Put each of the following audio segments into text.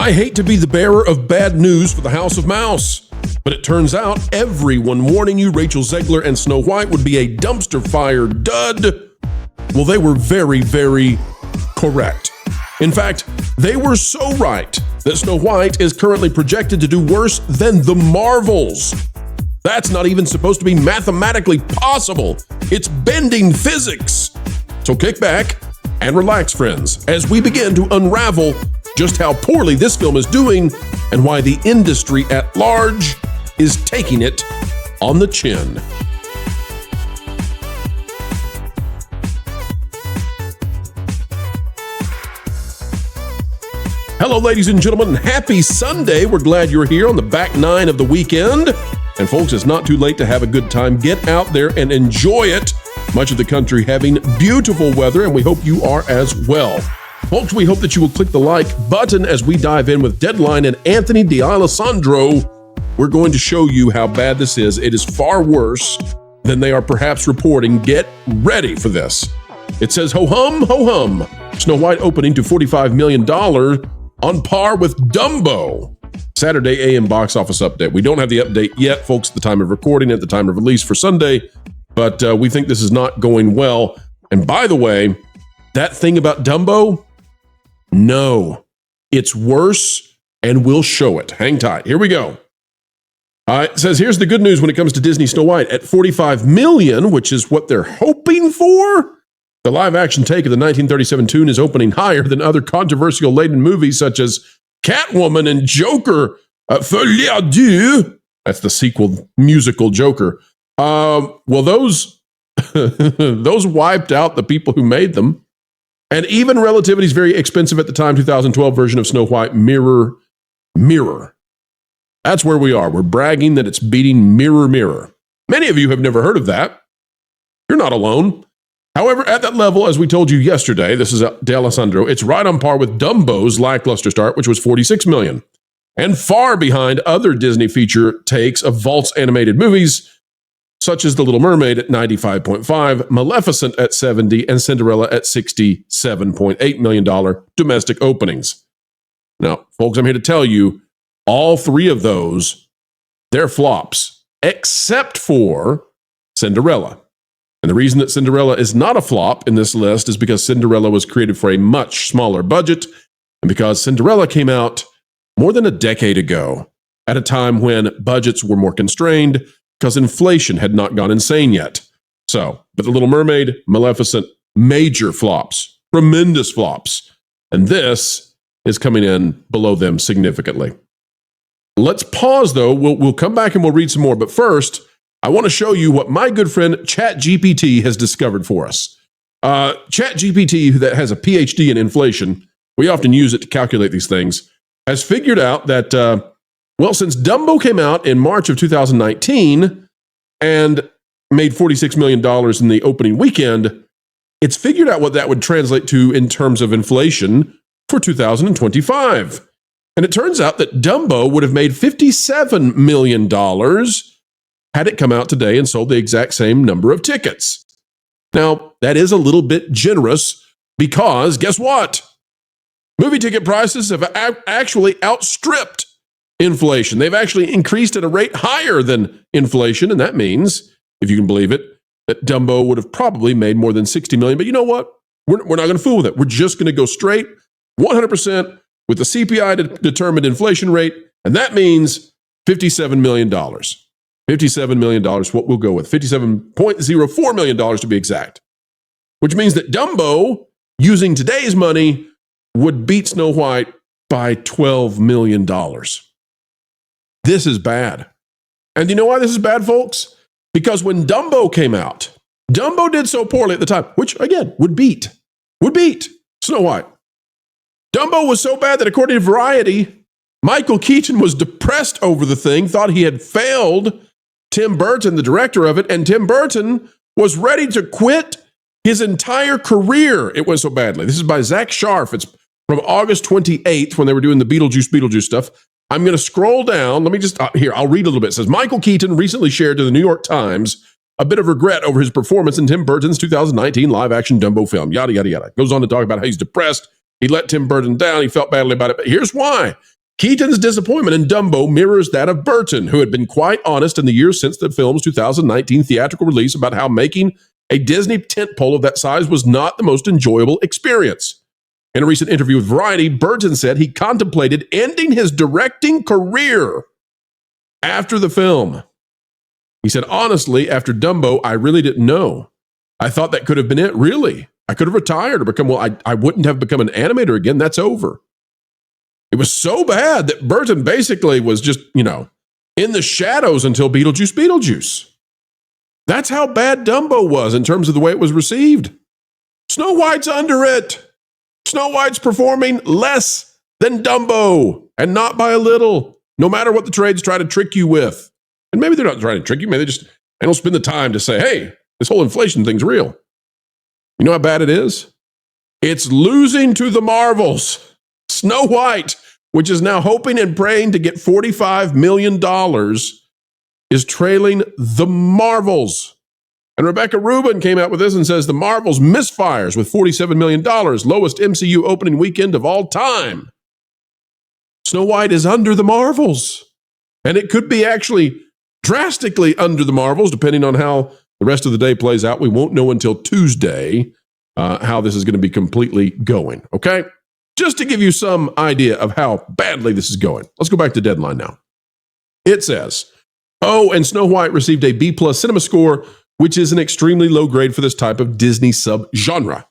I hate to be the bearer of bad news for the House of Mouse, but it turns out everyone warning you Rachel Zegler and Snow White would be a dumpster fire dud. Well, they were very, very correct. In fact, they were so right that Snow White is currently projected to do worse than the Marvels. That's not even supposed to be mathematically possible. It's bending physics. So kick back and relax, friends, as we begin to unravel just how poorly this film is doing and why the industry at large is taking it on the chin. Hello, ladies and gentlemen. Happy Sunday. We're glad you're here on the back nine of the weekend. And folks, it's not too late to have a good time. Get out there and enjoy it. Much of the country having beautiful weather, and we hope you are as well. Folks, we hope that you will click the like button as we dive in with Deadline and Anthony D'Alessandro. We're going to show you how bad this is. It is far worse than they are perhaps reporting. Get ready for this. It says, ho hum, Snow White opening to $45 million on par with Dumbo. Saturday AM box office update. We don't have the update yet, folks, at the time of recording, at the time of release for Sunday, but we think this is not going well. And by the way, that thing about Dumbo, no, it's worse, and we'll show it. Hang tight. Here we go. It says, here's the good news when it comes to Disney Snow White. At $45 million, which is what they're hoping for, the live-action take of the 1937 tune is opening higher than other controversial-laden movies such as Catwoman and Joker. Folie à deux. That's the sequel musical Joker. Well, those those wiped out the people who made them. And even Relativity's very expensive at the time 2012 version of Snow White, Mirror. That's where we are. We're bragging that it's beating Mirror. Many of you have never heard of that. You're not alone. However, at that level, as we told you yesterday, this is D'Alessandro, it's right on par with Dumbo's lackluster start, which was $46 million, and far behind other Disney feature takes of vaults animated movies, such as The Little Mermaid at $95.5, Maleficent at $70, and Cinderella at $67.8 million domestic openings. Now, folks, I'm here to tell you, all three of those, they're flops, except for Cinderella. And the reason that Cinderella is not a flop in this list is because Cinderella was created for a much smaller budget, and because Cinderella came out more than a decade ago, at a time when budgets were more constrained, because inflation had not gone insane yet. So, but The Little Mermaid, Maleficent, major flops, tremendous flops. And this is coming in below them significantly. Let's pause, though. We'll come back and we'll read some more. But first, I want to show you what my good friend ChatGPT has discovered for us. ChatGPT, that has a PhD in inflation, we often use it to calculate these things, has figured out that, since Dumbo came out in March of 2019 and made $46 million in the opening weekend, it's figured out what that would translate to in terms of inflation for 2025. And it turns out that Dumbo would have made $57 million had it come out today and sold the exact same number of tickets. Now, that is a little bit generous because, guess what? Movie ticket prices have actually outstripped inflation. They've actually increased at a rate higher than inflation, and that means, if you can believe it, that Dumbo would have probably made more than $60 million. But you know what? We're not going to fool with it. We're just going to go straight 100% with the CPI determined inflation rate, and that means $57 million. $57 million, what we'll go with. $57.04 million to be exact. Which means that Dumbo, using today's money, would beat Snow White by $12 million. This is bad. And you know why this is bad, folks? Because when Dumbo came out, Dumbo did so poorly at the time, which, again, would beat Snow White. Dumbo was so bad that, according to Variety, Michael Keaton was depressed over the thing, thought he had failed Tim Burton, the director of it, and Tim Burton was ready to quit his entire career. It went so badly. This is by Zach Sharf. It's from August 28th when they were doing the Beetlejuice stuff. I'm going to scroll down. Let me just, here, I'll read a little bit. It says, Michael Keaton recently shared to the New York Times a bit of regret over his performance in Tim Burton's 2019 live-action Dumbo film. Yada, yada, yada. Goes on to talk about how he's depressed. He let Tim Burton down. He felt badly about it. But here's why. Keaton's disappointment in Dumbo mirrors that of Burton, who had been quite honest in the years since the film's 2019 theatrical release about how making a Disney tentpole of that size was not the most enjoyable experience. In a recent interview with Variety, Burton said he contemplated ending his directing career after the film. He said, honestly, after Dumbo, I really didn't know. I thought that could have been it, really. I could have retired or become, I wouldn't have become an animator again. That's over. It was so bad that Burton basically was just, in the shadows until Beetlejuice. That's how bad Dumbo was in terms of the way it was received. Snow White's under it. Snow White's performing less than Dumbo, and not by a little, no matter what the trades try to trick you with. And maybe they're not trying to trick you. Maybe they don't spend the time to say, hey, this whole inflation thing's real. You know how bad it is? It's losing to the Marvels. Snow White, which is now hoping and praying to get $45 million, is trailing the Marvels. And Rebecca Rubin came out with this and says the Marvels misfires with $47 million, lowest MCU opening weekend of all time. Snow White is under the Marvels. And it could be actually drastically under the Marvels, depending on how the rest of the day plays out. We won't know until Tuesday how this is going to be completely going, okay? Just to give you some idea of how badly this is going. Let's go back to Deadline now. It says, and Snow White received a B+ CinemaScore, which is an extremely low grade for this type of Disney subgenre.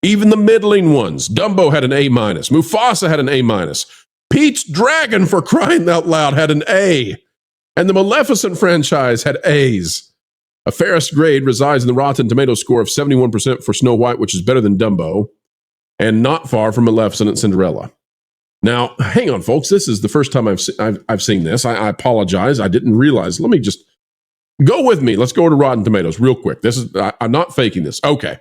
Even the middling ones. Dumbo had an A-. Mufasa had an A-. Pete's Dragon, for crying out loud, had an A. And the Maleficent franchise had A's. A fairest grade resides in the Rotten Tomatoes score of 71% for Snow White, which is better than Dumbo, and not far from Maleficent and Cinderella. Now, hang on, folks. This is the first time I've seen this. I apologize. I didn't realize. Let me just go with me. Let's go to Rotten Tomatoes real quick. I'm not faking this. Okay.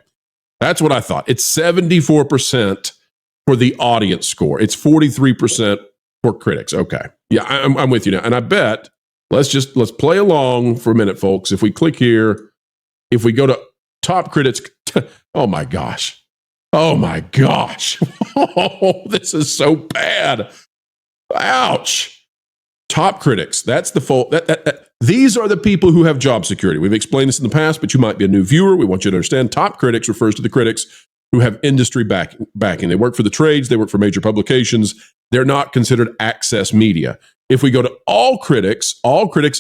That's what I thought. It's 74% for the audience score. It's 43% for critics. Okay. Yeah, I'm with you now. And I bet, let's play along for a minute, folks. If we click here, if we go to top critics, oh my gosh. Oh my gosh. Oh, this is so bad. Ouch. Top critics. That's the fault. These are the people who have job security. We've explained this in the past, but you might be a new viewer. We want you to understand top critics refers to the critics who have industry backing. They work for the trades. They work for major publications. They're not considered access media. If we go to all critics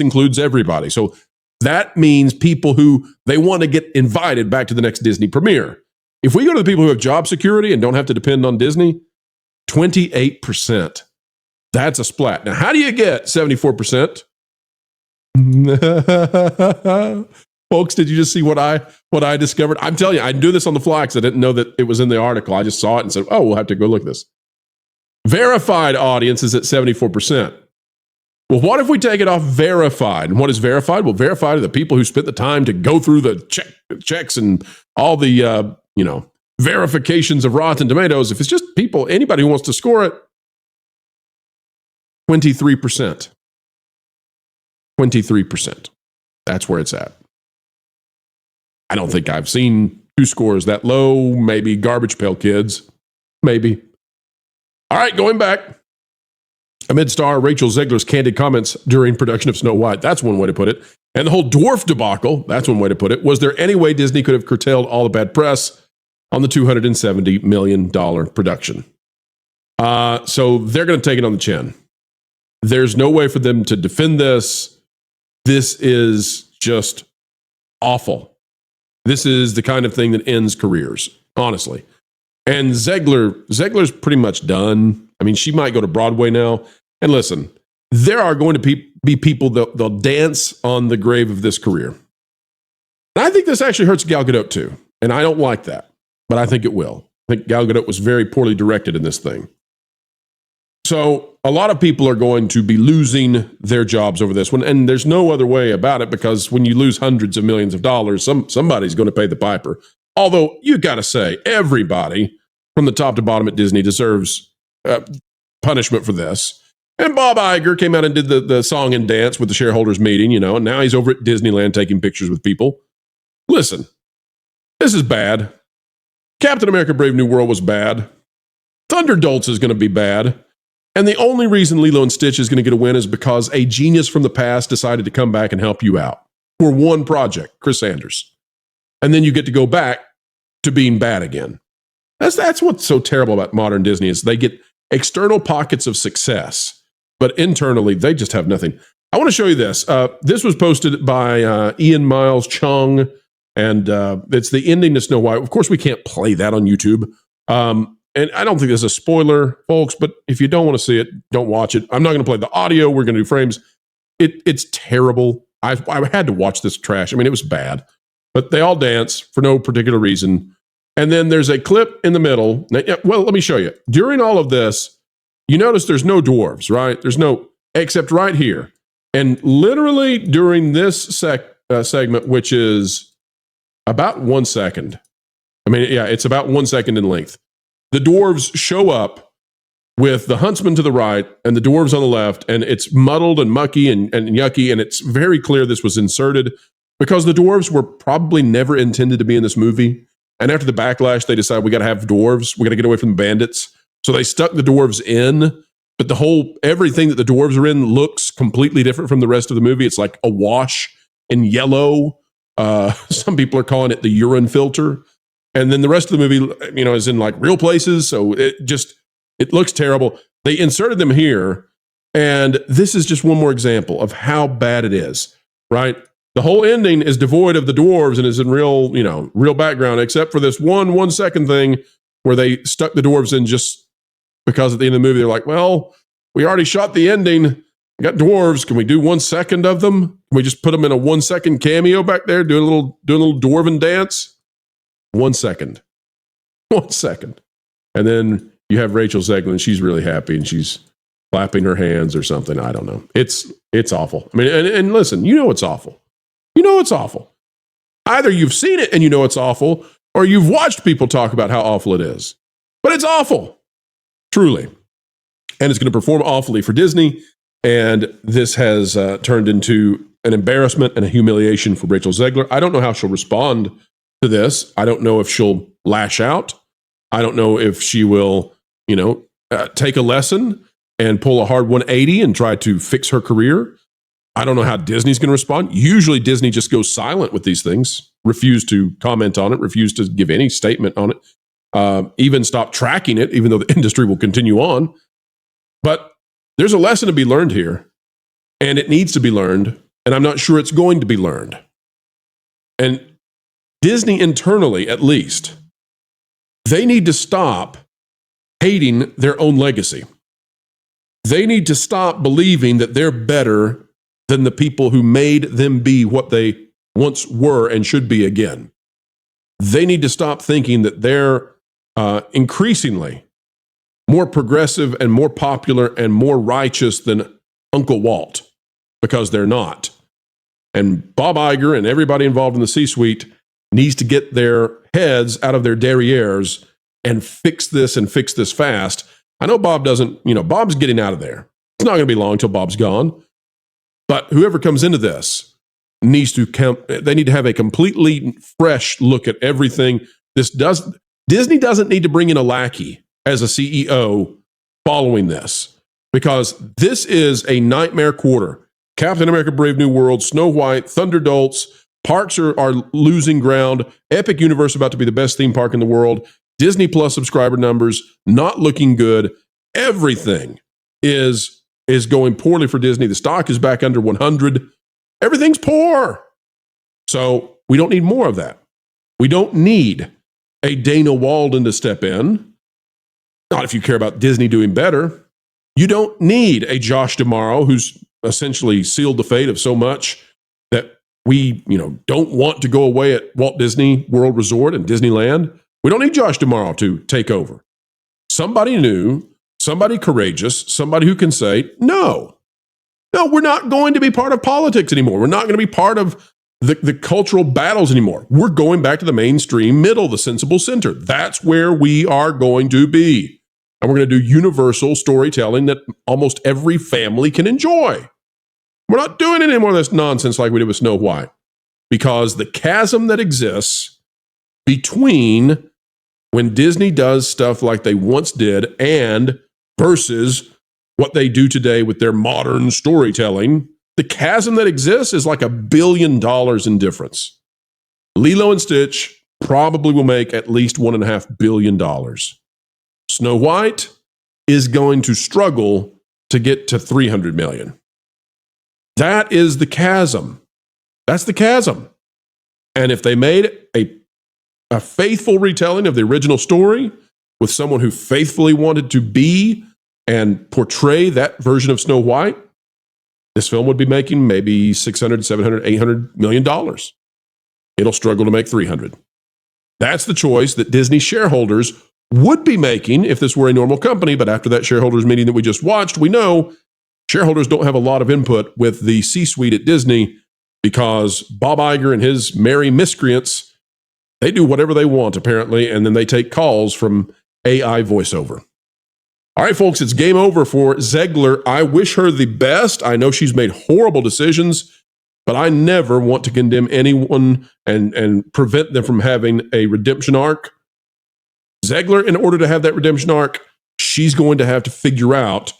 includes everybody. So that means people who they want to get invited back to the next Disney premiere. If we go to the people who have job security and don't have to depend on Disney, 28%. That's a splat. Now, how do you get 74%? Folks, did you just see what I discovered? I'm telling you, I do this on the fly because I didn't know that it was in the article. I just saw it and said, oh, we'll have to go look at this. Verified audience is at 74%. Well, what if we take it off verified? And what is verified? Well, verified are the people who spent the time to go through the checks and all the verifications of Rotten Tomatoes. If it's just people, anybody who wants to score it, 23%. 23%. That's where it's at. I don't think I've seen two scores that low. Maybe Garbage Pail Kids. Maybe. All right, going back. Amid star Rachel Zegler's candid comments during production of Snow White. That's one way to put it. And the whole dwarf debacle. That's one way to put it. Was there any way Disney could have curtailed all the bad press on the $270 million production? So they're going to take it on the chin. There's no way for them to defend this. This is just awful. This is the kind of thing that ends careers, honestly. And Zegler's pretty much done. I mean, she might go to Broadway now. And listen, there are going to be people that they'll dance on the grave of this career. And I think this actually hurts Gal Gadot too. And I don't like that, but I think it will. I think Gal Gadot was very poorly directed in this thing. So a lot of people are going to be losing their jobs over this one. And there's no other way about it, because when you lose hundreds of millions of dollars, somebody's going to pay the piper. Although you got to say, everybody from the top to bottom at Disney deserves punishment for this. And Bob Iger came out and did the song and dance with the shareholders meeting, and now he's over at Disneyland taking pictures with people. Listen, this is bad. Captain America Brave New World was bad. Thunderdolts is going to be bad. And the only reason Lilo and Stitch is going to get a win is because a genius from the past decided to come back and help you out for one project, Chris Sanders. And then you get to go back to being bad again. That's what's so terrible about modern Disney is they get external pockets of success, but internally they just have nothing. I want to show you this. This was posted by Ian Miles Chung, and it's the ending to Snow White. Of course, we can't play that on YouTube. And I don't think there's a spoiler, folks, but if you don't want to see it, don't watch it. I'm not going to play the audio. We're going to do frames. It's terrible. I had to watch this trash. I mean, it was bad. But they all dance for no particular reason. And then there's a clip in the middle. Well, let me show you. During all of this, you notice there's no dwarves, right? There's no, except right here. And literally during this segment, which is about 1 second. I mean, yeah, it's about 1 second in length. The dwarves show up with the huntsman to the right and the dwarves on the left, and it's muddled and mucky and yucky, and it's very clear this was inserted because the dwarves were probably never intended to be in this movie. And after the backlash, they decided we got to have dwarves. We got to get away from the bandits. So they stuck the dwarves in, but everything that the dwarves are in looks completely different from the rest of the movie. It's like a wash in yellow. Some people are calling it the urine filter. And then the rest of the movie, is in like real places. So it looks terrible. They inserted them here. And this is just one more example of how bad it is, right? The whole ending is devoid of the dwarves and is in real background, except for this 1 second thing where they stuck the dwarves in just because at the end of the movie, they're like, well, we already shot the ending. We got dwarves. Can we do 1 second of them? Can we just put them in a 1 second cameo back there, doing a little dwarven dance? 1 second. 1 second. And then you have Rachel Zegler, and she's really happy, and she's clapping her hands or something. I don't know. It's awful. I mean, and listen, it's awful. You know it's awful. Either you've seen it and you know it's awful, or you've watched people talk about how awful it is. But it's awful. Truly. And it's going to perform awfully for Disney. And this has turned into an embarrassment and a humiliation for Rachel Zegler. I don't know how she'll respond to this. I don't know if she'll lash out. I don't know if she will, take a lesson and pull a hard 180 and try to fix her career. I don't know how Disney's going to respond. Usually Disney just goes silent with these things, refuse to comment on it, refuse to give any statement on it, even stop tracking it, even though the industry will continue on. But there's a lesson to be learned here, and it needs to be learned, and I'm not sure it's going to be learned. And Disney internally, at least, they need to stop hating their own legacy. They need to stop believing that they're better than the people who made them be what they once were and should be again. They need to stop thinking that they're increasingly more progressive and more popular and more righteous than Uncle Walt, because they're not. And Bob Iger and everybody involved in the C-suite needs to get their heads out of their derrieres and fix this fast. I know Bob doesn't, Bob's getting out of there. It's not going to be long till Bob's gone. But whoever comes into this needs to they need to have a completely fresh look at everything. Disney doesn't need to bring in a lackey as a CEO following this, because this is a nightmare quarter. Captain America Brave New World, Snow White, Thunderdolts, parks are losing ground. Epic Universe about to be the best theme park in the world. Disney Plus subscriber numbers not looking good. Everything is going poorly for Disney. The stock is back under 100. Everything's poor. So we don't need more of that. We don't need a Dana Walden to step in. Not if you care about Disney doing better. You don't need a Josh D'Amaro, who's essentially sealed the fate of so much that we, don't want to go away at Walt Disney World Resort and Disneyland. We don't need Josh D'Amaro to take over. Somebody new, somebody courageous, somebody who can say, no, we're not going to be part of politics anymore. We're not going to be part of the cultural battles anymore. We're going back to the mainstream middle, the sensible center. That's where we are going to be. And we're going to do universal storytelling that almost every family can enjoy. We're not doing any more of this nonsense like we did with Snow White, because the chasm that exists between when Disney does stuff like they once did and versus what they do today with their modern storytelling, the chasm that exists is like $1 billion in difference. Lilo and Stitch probably will make at least $1.5 billion. Snow White is going to struggle to get to 300 million. That is the chasm. That's the chasm. And if they made a faithful retelling of the original story with someone who faithfully wanted to be and portray that version of Snow White, this film would be making maybe $600, $700, $800 million. It'll struggle to make 300. That's the choice that Disney shareholders would be making if this were a normal company. But after that shareholders meeting that we just watched, we know shareholders don't have a lot of input with the C-suite at Disney because Bob Iger and his merry miscreants, they do whatever they want, apparently, and then they take calls from AI voiceover. All right, folks, it's game over for Zegler. I wish her the best. I know she's made horrible decisions, but I never want to condemn anyone and prevent them from having a redemption arc. Zegler, in order to have that redemption arc, she's going to have to figure out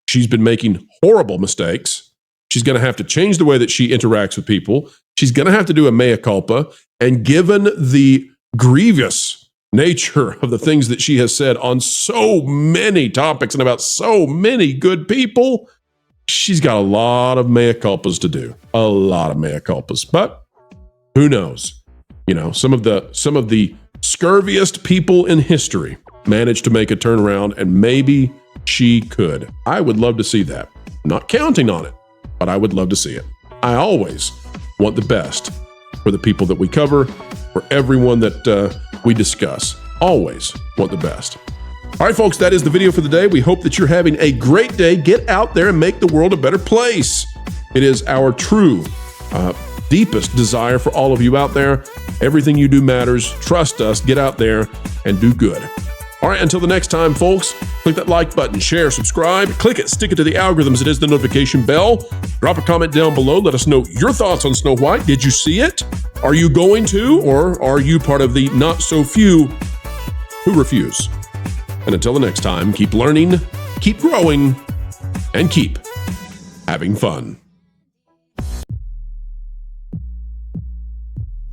she's been making horrible mistakes. She's going to have to change the way that she interacts with people. She's going to have to do a mea culpa. And given the grievous nature of the things that she has said on so many topics and about so many good people, she's got a lot of mea culpas to do. A lot of mea culpas. But who knows? You know, some of the scurviest people in history managed to make a turnaround, and maybe she could. I would love to see that. I'm not counting on it, but I would love to see it. I always want the best for the people that we cover, for everyone that we discuss. Always want the best. All right, folks, that is the video for the day. We hope that you're having a great day. Get out there and make the world a better place. It is our true, deepest desire for all of you out there. Everything you do matters. Trust us. Get out there and do good. All right, until the next time, folks, click that like button, share, subscribe, click it, stick it to the algorithms. It is the notification bell. Drop a comment down below. Let us know your thoughts on Snow White. Did you see it? Are you going to, or are you part of the not so few who refuse? And until the next time, keep learning, keep growing, and keep having fun.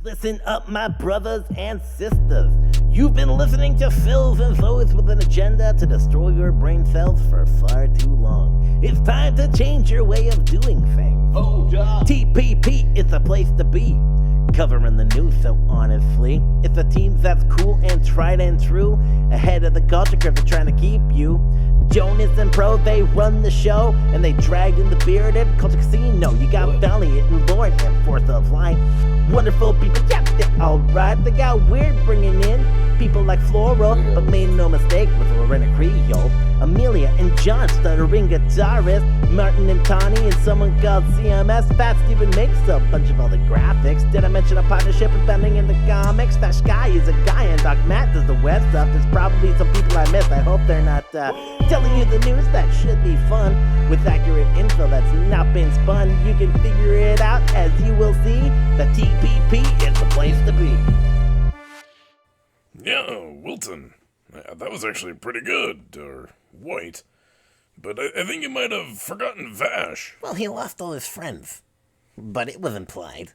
Listen up, my brothers and sisters. You've been listening to Phils and those with an agenda to destroy your brain cells for far too long. It's time to change your way of doing things. Hold up. TPP is the place to be. Covering the news, so honestly, it's a team that's cool and tried and true. Ahead of the culture curve, they're trying to keep you. Jonas and Pro, they run the show, and they dragged in the bearded culture casino. You got Valiant and Lord and Fourth of Line. Wonderful people, yeah, they're alright. They got weird bringing in people like Floral, but made no mistake with Lorena Creole. Amelia and John, stuttering guitarist. Martin and Tawny and someone called CMS. Fat Steven makes a bunch of other graphics. Did I mention a partnership with Bending in the comics? Fat Sky is a guy and Doc Matt does the web stuff. There's probably some people I missed. I hope they're not telling you the news. That should be fun. With accurate info that's not been spun. You can figure it out as you will see. The TPP is the place to be. Yeah, Wilton. That was actually pretty good, or White. But I think you might have forgotten Vash. Well, he lost all his friends. But it was implied.